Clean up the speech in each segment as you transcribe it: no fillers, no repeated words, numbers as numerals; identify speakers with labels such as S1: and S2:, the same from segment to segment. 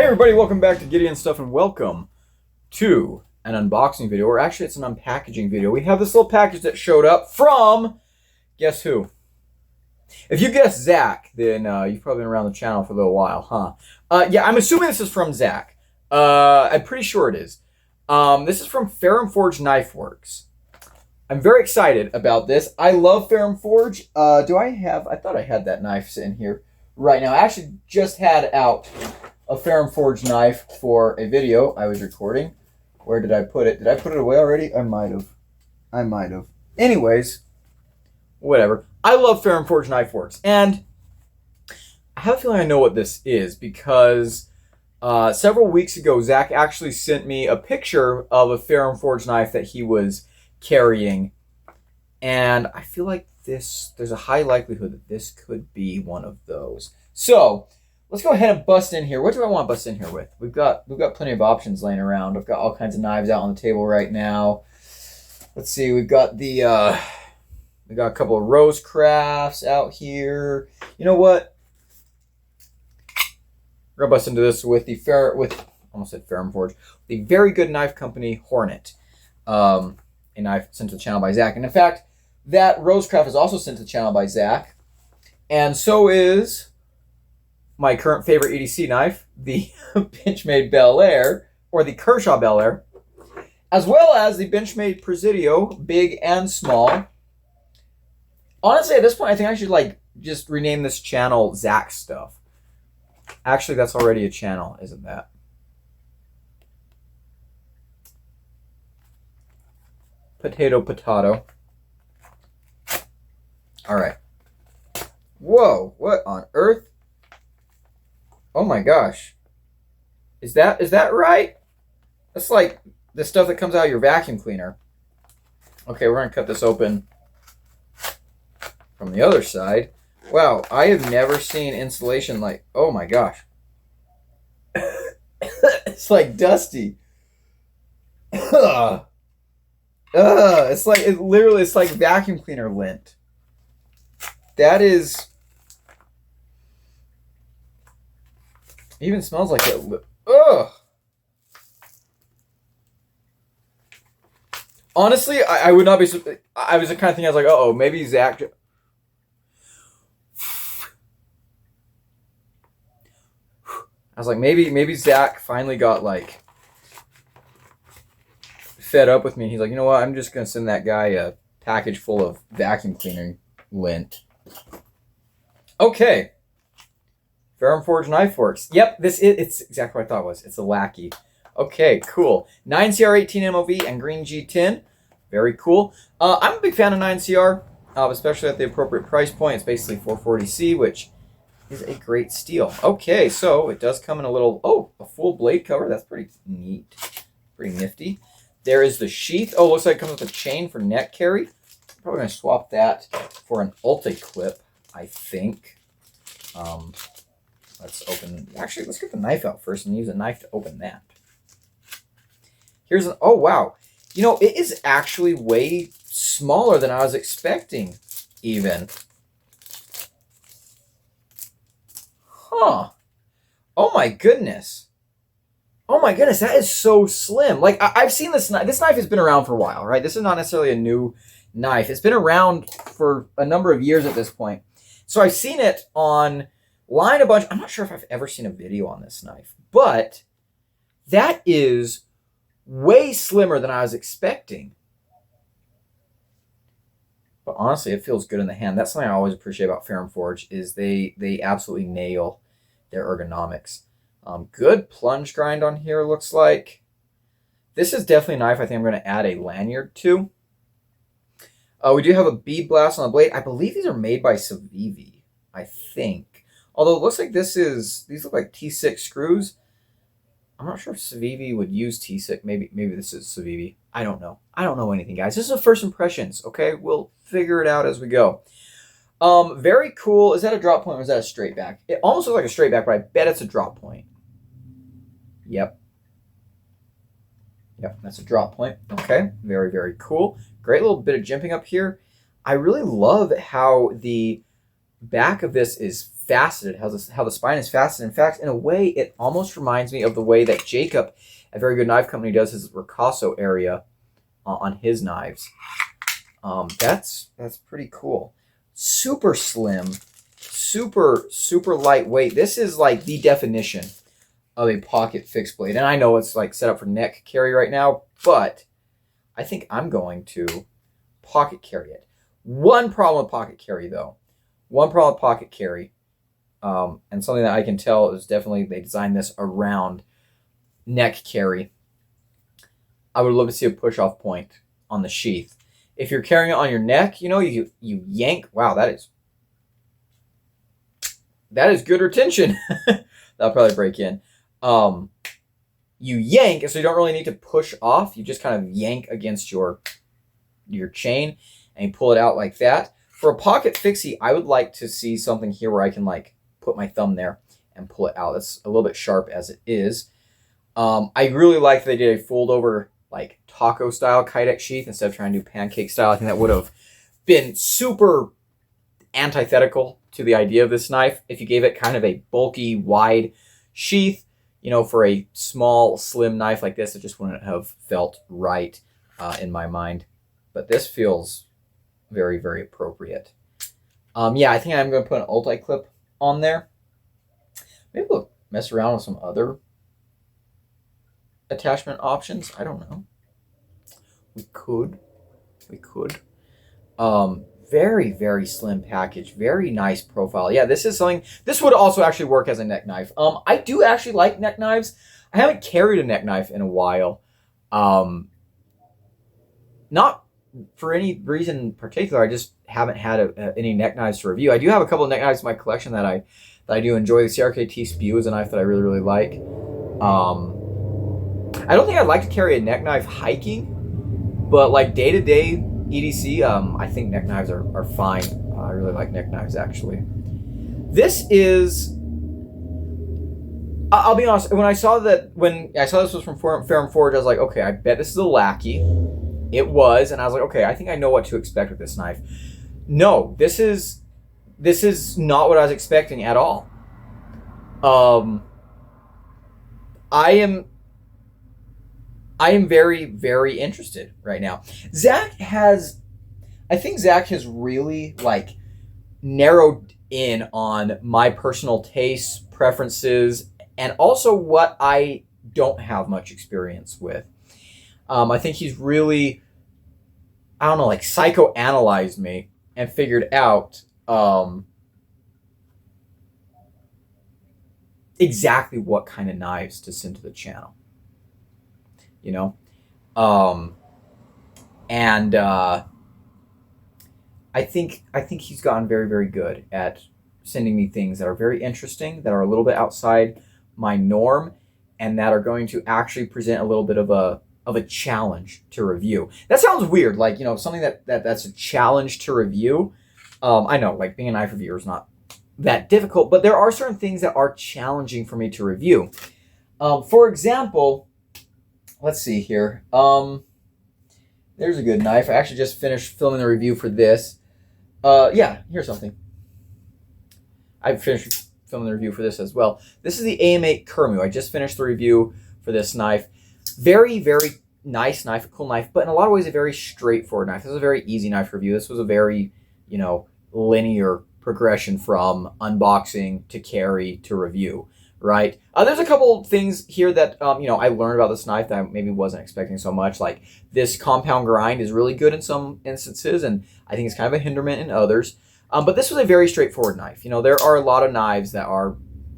S1: Hey everybody, welcome back to Gideon Stuff and welcome to an unboxing video, or actually it's an unpackaging video. We have this little package that showed up from, guess who? If you guessed Zach, then you've probably been around the channel for a little while, huh? Yeah, I'm assuming this is from Zach. I'm pretty sure it is. This is from Ferrum Forge Knife Works. I'm very excited about this. I love Ferrum Forge. I thought I had that knife sitting here right now. I actually just had out a Ferrum Forge knife for a video I was recording. Where did I put it? Did I put it away already? I might have. Anyways, whatever. I love Ferrum Forge Knife Works, and I have a feeling I know what this is because several weeks ago, Zach actually sent me a picture of a Ferrum Forge knife that he was carrying, and I feel like there's a high likelihood that this could be one of those. So let's go ahead and bust in here. What do I want to bust in here with? We've got plenty of options laying around. I've got all kinds of knives out on the table right now. Let's see. We've got a couple of Rose Crafts out here. You know what? We're gonna bust into this with almost said Ferrum Forge, the Very Good Knife Company Hornet, a knife sent to the channel by Zach. And in fact, that Rose Craft is also sent to the channel by Zach, and so is my current favorite EDC knife, the Benchmade Bel Air, or the Kershaw Bel Air, as well as the Benchmade Presidio, big and small. Honestly, at this point, I think I should just rename this channel Zach Stuff. Actually, that's already a channel, isn't that? Potato. All right. Whoa, what on earth? Oh my gosh. Is that right? That's like the stuff that comes out of your vacuum cleaner. Okay, we're going to cut this open from the other side. Wow, I have never seen insulation like, oh my gosh. It's like dusty. It's like vacuum cleaner lint. That is... It even smells like it. Ugh. Honestly, I would not be... I was the kind of thing I was like, uh-oh, maybe Zach... I was like, maybe Zach finally got, fed up with me. He's like, you know what? I'm just going to send that guy a package full of vacuum cleaner lint. Okay. Ferrum Forge Knife Works. Yep, it's exactly what I thought it was. It's a Lackey. Okay, cool. 9CR18 MOV and green G10. Very cool. I'm a big fan of 9CR, especially at the appropriate price point. It's basically 440C, which is a great steal. Okay, so it does come in a full blade cover. That's pretty neat. Pretty nifty. There is the sheath. Oh, looks like it comes with a chain for neck carry. I'm probably going to swap that for an Ulti clip, I think. Let's get the knife out first and use a knife to open that. Oh wow. You know, it is actually way smaller than I was expecting, even. Huh. Oh my goodness. Oh my goodness, that is so slim. Like, I've seen this knife. This knife has been around for a while, right? This is not necessarily a new knife. It's been around for a number of years at this point. So I've seen it online a bunch. I'm not sure if I've ever seen a video on this knife, but that is way slimmer than I was expecting. But honestly, it feels good in the hand. That's something I always appreciate about Ferrum Forge is they absolutely nail their ergonomics. Good plunge grind on here, looks like. This is definitely a knife I think I'm going to add a lanyard to. We do have a bead blast on the blade. I believe these are made by Civivi, I think. Although it looks like these look like T6 screws. I'm not sure if Civivi would use T6. Maybe this is Civivi. I don't know. I don't know anything, guys. This is first impressions, okay? We'll figure it out as we go. Very cool. Is that a drop point or is that a straight back? It almost looks like a straight back, but I bet it's a drop point. Yep, that's a drop point. Okay, very, very cool. Great little bit of jimping up here. I really love how the back of this is faceted, how the spine is faceted. In fact, in a way, it almost reminds me of the way that Jacob at Very Good Knife Company does his ricasso area on his knives. That's pretty cool. Super slim, super lightweight. This is like the definition of a pocket fixed blade. And I know it's like set up for neck carry right now, but I think I'm going to pocket carry it. One problem with pocket carry, though. One problem with pocket carry, and something that I can tell is definitely they designed this around neck carry. I would love to see a push-off point on the sheath. If you're carrying it on your neck, you know, you yank. Wow, that is good retention. That'll probably break in. You yank, so you don't really need to push off. You just kind of yank against your chain and you pull it out like that. For a pocket fixie, I would like to see something here where I can like put my thumb there and pull it out. That's a little bit sharp as it is. I really like they did a fold over like taco style kydex sheath instead of trying to do pancake style. I think that would have been super antithetical to the idea of this knife if you gave it kind of a bulky, wide sheath. You know, for a small, slim knife like this, it just wouldn't have felt right in my mind. But this feels very, very appropriate. Yeah, I think I'm going to put an ulti-clip on there. Maybe we'll mess around with some other attachment options. I don't know. We could. Very, very slim package. Very nice profile. Yeah, this is something. This would also actually work as a neck knife. I do actually like neck knives. I haven't carried a neck knife in a while. Not for any reason in particular. I just haven't had any neck knives to review. I do have a couple of neck knives in my collection that I do enjoy. The CRKT Spew is a knife that I really, really like. I don't think I'd like to carry a neck knife hiking, but like day-to-day EDC, I think neck knives are fine. I really like neck knives, actually. This is... I'll be honest, when I saw this was from Ferrum Forge, I was like, okay, I bet this is a Lackey. It was, and I was like, okay, I think I know what to expect with this knife. No, this is not what I was expecting at all. I am very, very interested right now. I think Zach has really like narrowed in on my personal tastes, preferences, and also what I don't have much experience with. I think he's really, I don't know, like psychoanalyzed me and figured out exactly what kind of knives to send to the channel. You know? I think he's gotten very, very good at sending me things that are very interesting, that are a little bit outside my norm, and that are going to actually present a little bit of a challenge to review. That sounds weird, like, you know, something that's a challenge to review. I know, like, being a knife reviewer is not that difficult, but there are certain things that are challenging for me to review. For example, let's see here. There's a good knife. I actually just finished filming the review for this. Yeah, here's something. I finished filming the review for this as well. This is the AM8 Kermu. I just finished the review for this knife. Very, very nice knife, a cool knife, but in a lot of ways a very straightforward knife. This is a very easy knife to review. This was a very, you know, linear progression from unboxing to carry to review, right? There's a couple things here that, you know, I learned about this knife that I maybe wasn't expecting so much. Like, this compound grind is really good in some instances, and I think it's kind of a hinderment in others. But this was a very straightforward knife. You know, there are a lot of knives that are,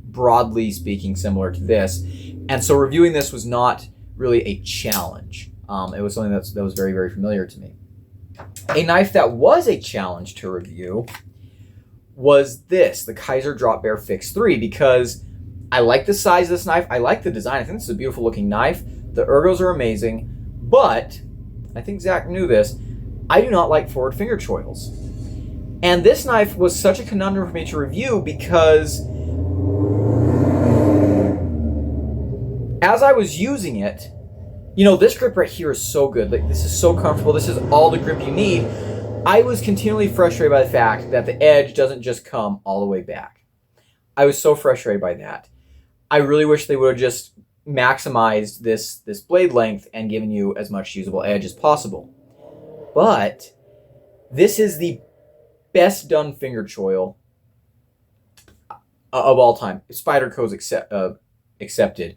S1: broadly speaking, similar to this. And so reviewing this was not really a challenge. It was something that was very, very familiar to me. A knife that was a challenge to review was this, the Kaiser Drop Bear Fix 3, because I like the size of this knife. I like the design. I think this is a beautiful looking knife. The ergos are amazing, but I think Zach knew this. I do not like forward finger choils. And this knife was such a conundrum for me to review because as I was using it, you know, this grip right here is so good. Like, this is so comfortable. This is all the grip you need. I was continually frustrated by the fact that the edge doesn't just come all the way back. I was so frustrated by that. I really wish they would have just maximized this blade length and given you as much usable edge as possible. But this is the best done finger choil of all time. Spyderco's accepted.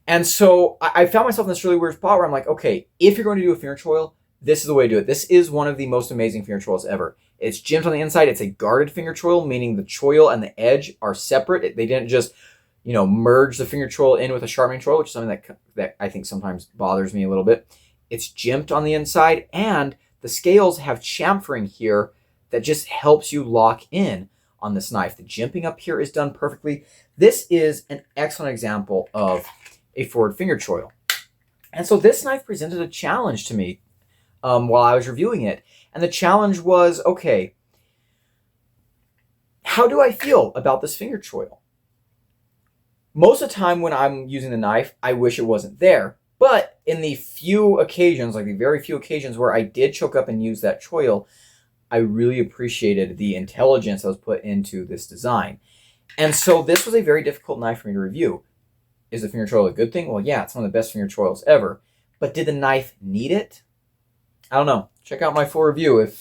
S1: And so I found myself in this really weird spot where I'm like, okay, if you're going to do a finger choil, this is the way to do it. This is one of the most amazing finger choils ever. It's gemmed on the inside. It's a guarded finger choil, meaning the choil and the edge are separate. They didn't just, merge the finger choil in with a sharpening choil, which is something that I think sometimes bothers me a little bit. It's gemmed on the inside, and the scales have chamfering here that just helps you lock in on this knife. The jimping up here is done perfectly. This is an excellent example of a forward finger choil. And so this knife presented a challenge to me while I was reviewing it. And the challenge was, okay, how do I feel about this finger choil? Most of the time when I'm using the knife, I wish it wasn't there. But in the few occasions, like the very few occasions where I did choke up and use that choil, I really appreciated the intelligence that was put into this design. And so this was a very difficult knife for me to review. Is the finger choil a good thing? Well, yeah, it's one of the best finger choils ever. But did the knife need it? I don't know. Check out my full review. It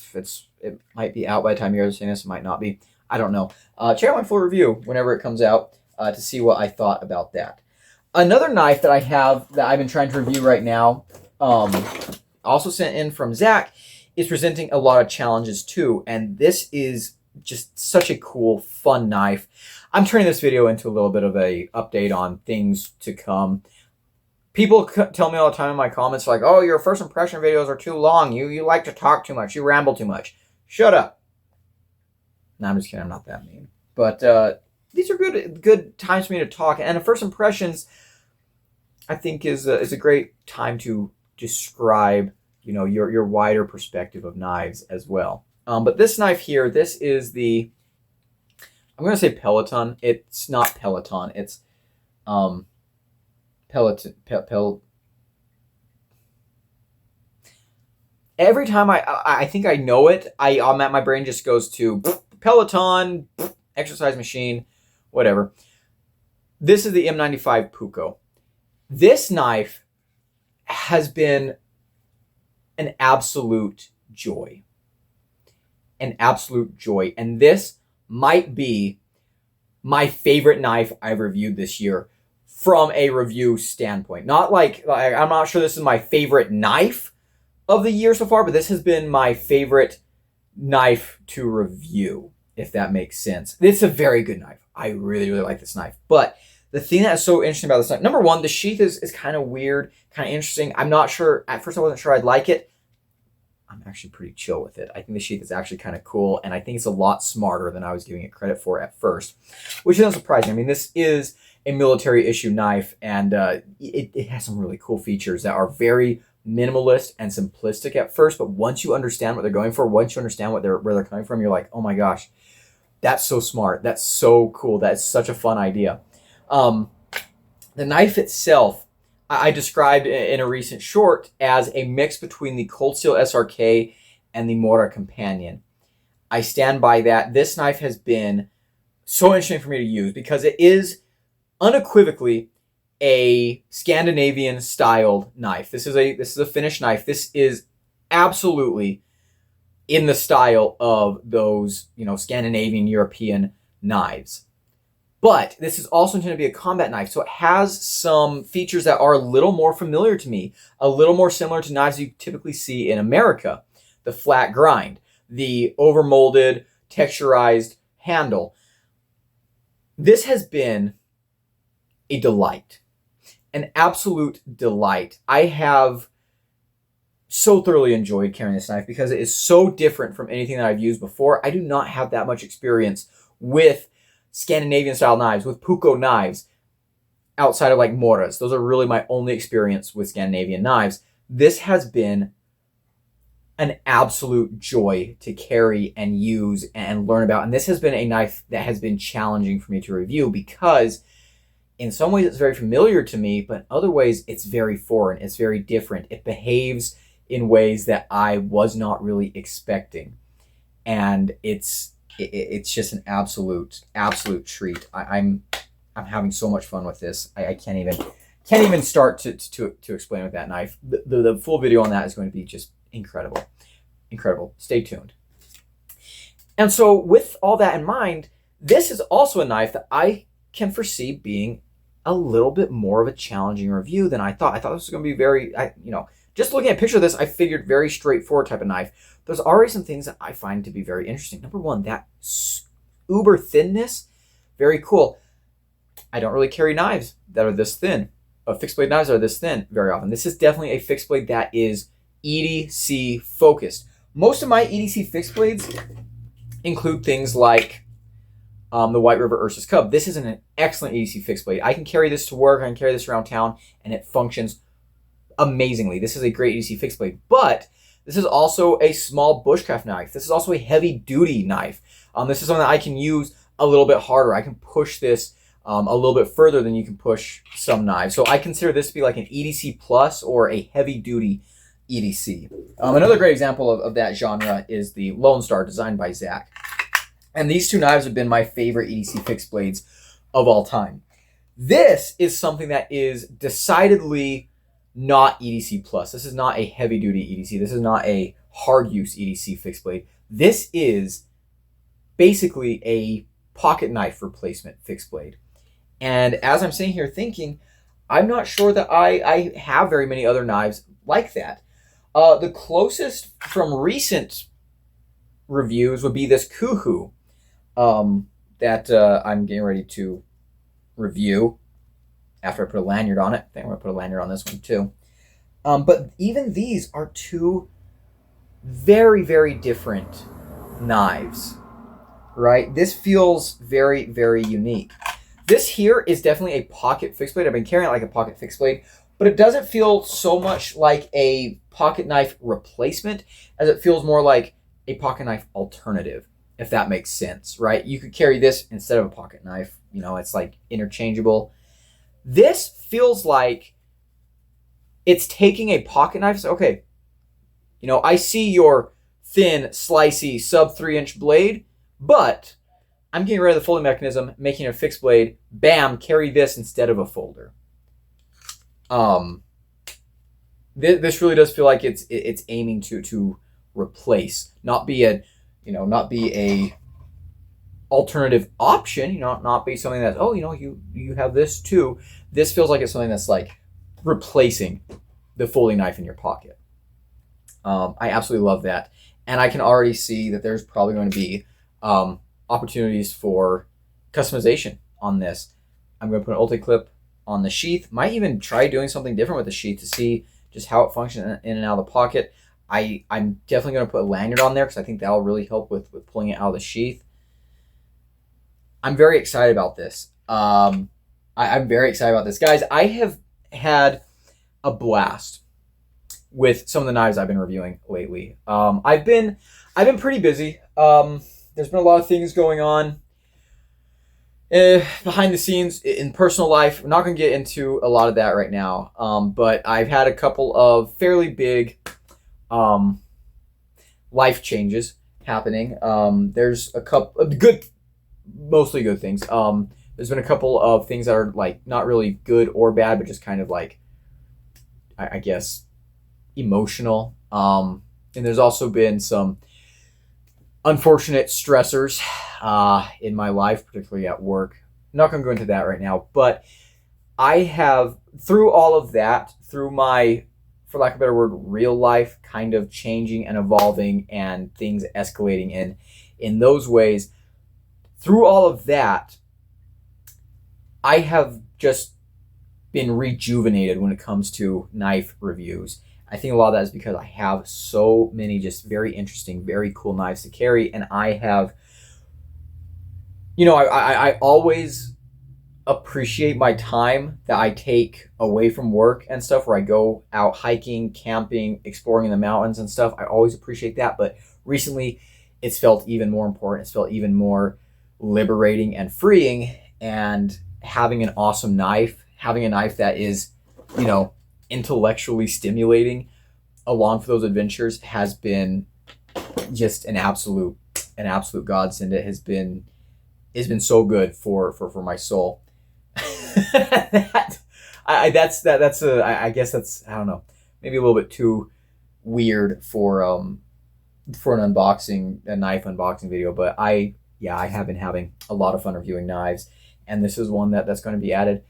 S1: might be out by the time you're seeing this. It might not be. I don't know. Check out my full review whenever it comes out to see what I thought about that. Another knife that I have that I've been trying to review right now, also sent in from Zach, is presenting a lot of challenges too. And this is just such a cool, fun knife. I'm turning this video into a little bit of a update on things to come. People tell me all the time in my comments, like, oh, your first impression videos are too long. You like to talk too much. You ramble too much. Shut up. No, I'm just kidding. I'm not that mean. But these are good times for me to talk. And the first impressions, I think, is a great time to describe, your wider perspective of knives as well. But this knife here, this is the, I'm going to say Peloton. It's not Peloton. It's Peloton. Every time I think I know it, my brain just goes to Peloton, exercise machine, whatever. This is the M95 Puko. This knife has been an absolute joy. An absolute joy. And this might be my favorite knife I've reviewed this year from a review standpoint. Not like I'm not sure this is my favorite knife of the year so far, but this has been my favorite knife to review, if that makes sense. It's a very good knife. I really, really like this knife. But the thing that is so interesting about this knife, number one, the sheath is kind of weird, kind of interesting. I'm not sure. At first, I wasn't sure I'd like it. I'm actually pretty chill with it. I think the sheath is actually kind of cool, and I think it's a lot smarter than I was giving it credit for at first, which isn't surprising. I mean, this is a military-issue knife, and it has some really cool features that are very minimalist and simplistic at first, but once you understand what they're going for, once you understand where they're coming from, you're like, oh my gosh, that's so smart. That's so cool. That's such a fun idea. The knife itself, I described in a recent short as a mix between the Cold Steel SRK and the Mora Companion. I stand by that. This knife has been so interesting for me to use because it is unequivocally a Scandinavian styled knife. This is a Finnish knife. This is absolutely in the style of those, Scandinavian European knives. But this is also intended to be a combat knife, so it has some features that are a little more familiar to me, a little more similar to knives you typically see in America. The flat grind, the overmolded, texturized handle. This has been a delight, an absolute delight. I have so thoroughly enjoyed carrying this knife because it is so different from anything that I've used before. I do not have that much experience with Scandinavian style knives, with Puko knives, outside of like Moras. Those are really my only experience with Scandinavian knives. This has been an absolute joy to carry and use and learn about. And this has been a knife that has been challenging for me to review because in some ways it's very familiar to me, but in other ways it's very foreign. It's very different. It behaves in ways that I was not really expecting. And it's it's just an absolute treat. I'm having so much fun with this. I can't even start to explain with that knife. The full video on that is going to be just incredible. Stay tuned. And so with all that in mind, this is also a knife that I can foresee being a little bit more of a challenging review than I thought. I thought this was going to be very, just looking at a picture of this, I figured very straightforward type of knife. There's already some things that I find to be very interesting. Number one, that uber thinness, very cool. I don't really carry knives that are this thin. Fixed blade knives that are this thin very often. This is definitely a fixed blade that is EDC focused. Most of my EDC fixed blades include things like the White River Ursus Cub. This is an excellent EDC fixed blade. I can carry this to work, I can carry this around town, and it functions amazingly. This is a great EDC fixed blade, but this is also a small bushcraft knife. This is also a heavy duty knife. This is something that I can use a little bit harder. I can push this a little bit further than you can push some knives. So I consider this to be like an EDC plus or a heavy duty EDC. Another great example of that genre is the Lone Star, designed by Zach. And these two knives have been my favorite EDC fixed blades of all time. This is something that is decidedly not EDC plus. This is not a heavy duty EDC. This is not a hard use EDC fixed blade. This is basically a pocket knife replacement fixed blade. And as I'm sitting here thinking, I'm not sure that I have very many other knives like that. The closest from recent reviews would be this Kuhu that I'm getting ready to review after I put a lanyard on it. I think I'm going to put a lanyard on this one too. But even these are two very, very different knives, right? This feels very, very unique. This here is definitely a pocket fixed blade. I've been carrying it like a pocket fixed blade, but it doesn't feel so much like a pocket knife replacement as it feels more like a pocket knife alternative, if that makes sense, right? You could carry this instead of a pocket knife. It's like interchangeable. This feels like it's taking a pocket knife. So, okay, I see your thin, slicey, sub 3-inch blade, but I'm getting rid of the folding mechanism, making a fixed blade. Bam, carry this instead of a folder. This really does feel like it's aiming to replace, not be a alternative option. Not be something that you have this too. This feels like it's something that's like replacing the folding knife in your pocket. I absolutely love that, and I can already see that there's probably going to be opportunities for customization on this. I'm going to put an Ulte clip on the sheath. Might even try doing something different with the sheath to see just how it functions in and out of the pocket. I'm definitely going to put a lanyard on there because I think that will really help with pulling it out of the sheath. I'm very excited about this. I'm very excited about this. Guys, I have had a blast with some of the knives I've been reviewing lately. I've been pretty busy. There's been a lot of things going on behind the scenes in personal life. I'm not going to get into a lot of that right now, but I've had a couple of fairly big life changes happening. There's a couple of mostly good things. There's been a couple of things that are like not really good or bad, but just kind of like, I guess, emotional. And there's also been some unfortunate stressors in my life, particularly at work. I'm not going to go into that right now, but I have, through all of that, through my, for lack of a better word, real life kind of changing and evolving and things escalating in those ways, through all of that, I have just been rejuvenated when it comes to knife reviews. I think a lot of that is because I have so many just very interesting, very cool knives to carry, and I have, I always appreciate my time that I take away from work and stuff, where I go out hiking, camping, exploring in the mountains and stuff. I always appreciate that, but recently it's felt even more important. It's felt even more liberating and freeing, and having an awesome knife, having a knife that is, intellectually stimulating along for those adventures has been just an absolute an absolute godsend. It's been so good for my soul. I guess that's, I don't know, maybe a little bit too weird for an unboxing, a knife unboxing video, but I have been having a lot of fun reviewing knives, and this is one that's going to be added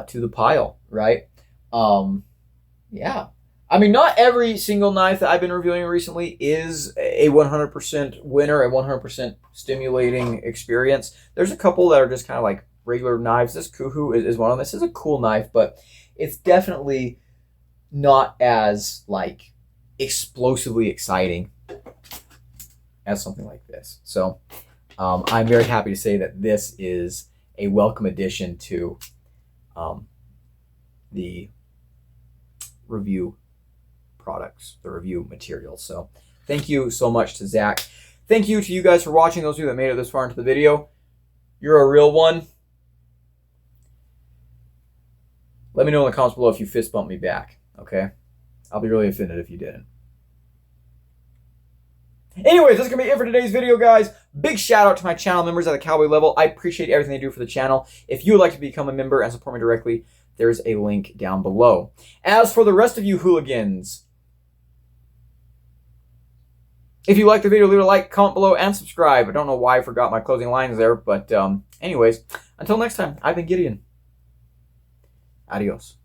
S1: to the pile, right? Yeah. I mean, not every single knife that I've been reviewing recently is a 100% winner, a 100% stimulating experience. There's a couple that are just kind of like regular knives. This Kuhu is one of them. This is a cool knife, but it's definitely not as like explosively exciting as something like this. So I'm very happy to say that this is a welcome addition to the review products, the review materials. So thank you so much to Zach. Thank you to you guys for watching, those of you that made it this far into the video. You're a real one. Let me know in the comments below if you fist bumped me back, okay? I'll be really offended if you didn't. Anyways, that's going to be it for today's video, guys. Big shout out to my channel members at the Cowboy level. I appreciate everything they do for the channel. If you would like to become a member and support me directly, there's a link down below. As for the rest of you hooligans, if you like the video, leave a like, comment below, and subscribe. I don't know why I forgot my closing lines there, but anyways, until next time, I've been Gideon. Adios.